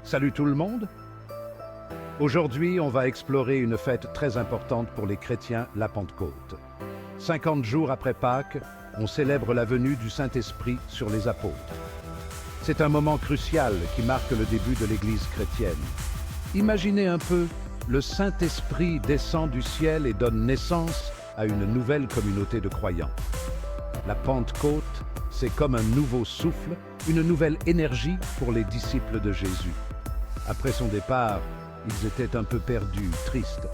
Salut tout le monde! Aujourd'hui, on va explorer une fête très importante pour les chrétiens, la Pentecôte. 50 jours après Pâques, on célèbre la venue du Saint-Esprit sur les apôtres. C'est un moment crucial qui marque le début de l'Église chrétienne. Imaginez un peu, le Saint-Esprit descend du ciel et donne naissance à une nouvelle communauté de croyants. La Pentecôte, c'est comme un nouveau souffle, une nouvelle énergie pour les disciples de Jésus. Après son départ, ils étaient un peu perdus, tristes.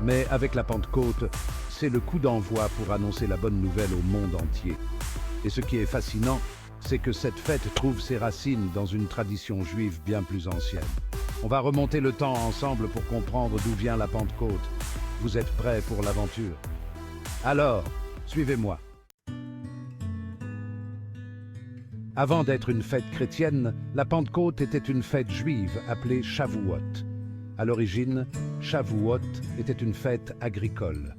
Mais avec la Pentecôte, c'est le coup d'envoi pour annoncer la bonne nouvelle au monde entier. Et ce qui est fascinant, c'est que cette fête trouve ses racines dans une tradition juive bien plus ancienne. On va remonter le temps ensemble pour comprendre d'où vient la Pentecôte. Vous êtes prêts pour l'aventure? Alors, suivez-moi. Avant d'être une fête chrétienne, la Pentecôte était une fête juive appelée Shavuot. À l'origine, Shavuot était une fête agricole.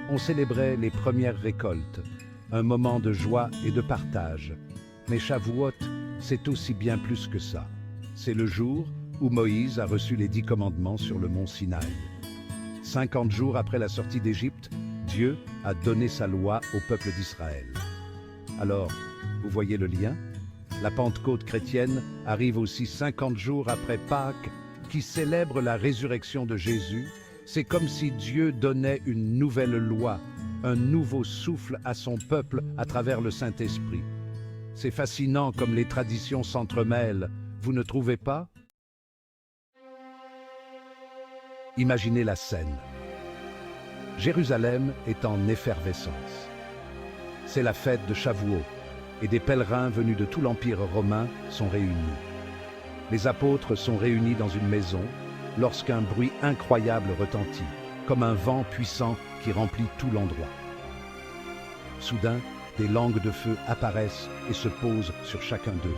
On célébrait les premières récoltes, un moment de joie et de partage. Mais Shavuot, c'est aussi bien plus que ça. C'est le jour où Moïse a reçu les 10 commandements sur le mont Sinaï. 50 jours après la sortie d'Égypte, Dieu a donné sa loi au peuple d'Israël. Alors, vous voyez le lien? La Pentecôte chrétienne arrive aussi 50 jours après Pâques, qui célèbre la résurrection de Jésus. C'est comme si Dieu donnait une nouvelle loi, un nouveau souffle à son peuple à travers le Saint-Esprit. C'est fascinant comme les traditions s'entremêlent, vous ne trouvez pas? Imaginez la scène. Jérusalem est en effervescence. C'est la fête de Shavuot, et des pèlerins venus de tout l'Empire romain sont réunis. Les apôtres sont réunis dans une maison lorsqu'un bruit incroyable retentit, comme un vent puissant qui remplit tout l'endroit. Soudain, des langues de feu apparaissent et se posent sur chacun d'eux.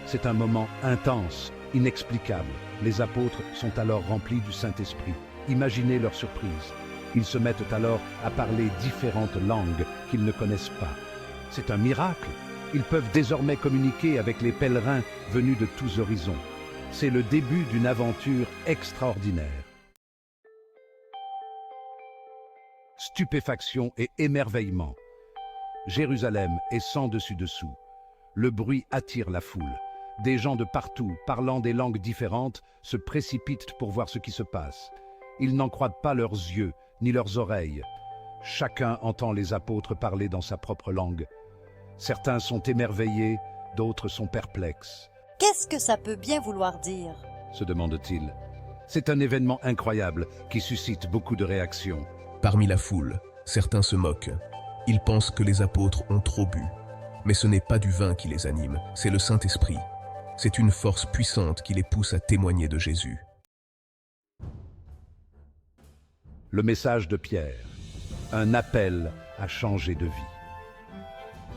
C'est un moment intense, inexplicable. Les apôtres sont alors remplis du Saint-Esprit. Imaginez leur surprise. Ils se mettent alors à parler différentes langues qu'ils ne connaissent pas. C'est un miracle. Ils peuvent désormais communiquer avec les pèlerins venus de tous horizons. C'est le début d'une aventure extraordinaire. Stupéfaction et émerveillement. Jérusalem est sans dessus-dessous. Le bruit attire la foule. Des gens de partout, parlant des langues différentes, se précipitent pour voir ce qui se passe. Ils n'en croient pas leurs yeux, ni leurs oreilles. Chacun entend les apôtres parler dans sa propre langue. Certains sont émerveillés, d'autres sont perplexes. Qu'est-ce que ça peut bien vouloir dire? Se demande-t-il. C'est un événement incroyable qui suscite beaucoup de réactions. Parmi la foule, certains se moquent. Ils pensent que les apôtres ont trop bu. Mais ce n'est pas du vin qui les anime, c'est le Saint-Esprit. C'est une force puissante qui les pousse à témoigner de Jésus. Le message de Pierre. Un appel à changer de vie.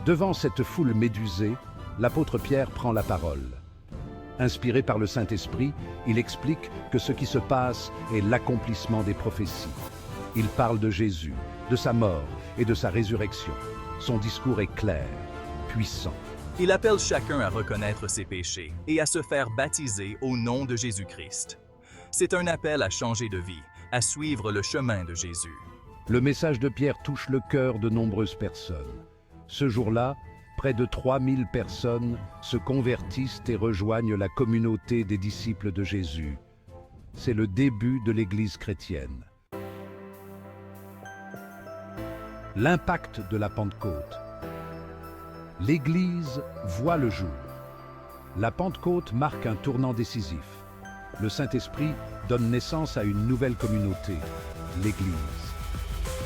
Devant cette foule médusée, l'apôtre Pierre prend la parole. Inspiré par le Saint-Esprit, il explique que ce qui se passe est l'accomplissement des prophéties. Il parle de Jésus, de sa mort et de sa résurrection. Son discours est clair, puissant. Il appelle chacun à reconnaître ses péchés et à se faire baptiser au nom de Jésus-Christ. C'est un appel à changer de vie, à suivre le chemin de Jésus. Le message de Pierre touche le cœur de nombreuses personnes. Ce jour-là, près de 3000 personnes se convertissent et rejoignent la communauté des disciples de Jésus. C'est le début de l'Église chrétienne. L'impact de la Pentecôte. L'Église voit le jour. La Pentecôte marque un tournant décisif. Le Saint-Esprit donne naissance à une nouvelle communauté, l'Église.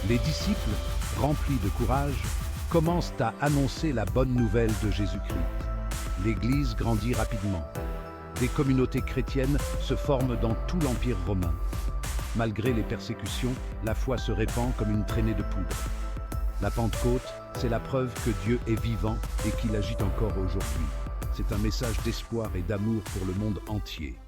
Les disciples, remplis de courage, commencent à annoncer la bonne nouvelle de Jésus-Christ. L'Église grandit rapidement. Des communautés chrétiennes se forment dans tout l'Empire romain. Malgré les persécutions, la foi se répand comme une traînée de poudre. La Pentecôte, c'est la preuve que Dieu est vivant et qu'il agit encore aujourd'hui. C'est un message d'espoir et d'amour pour le monde entier.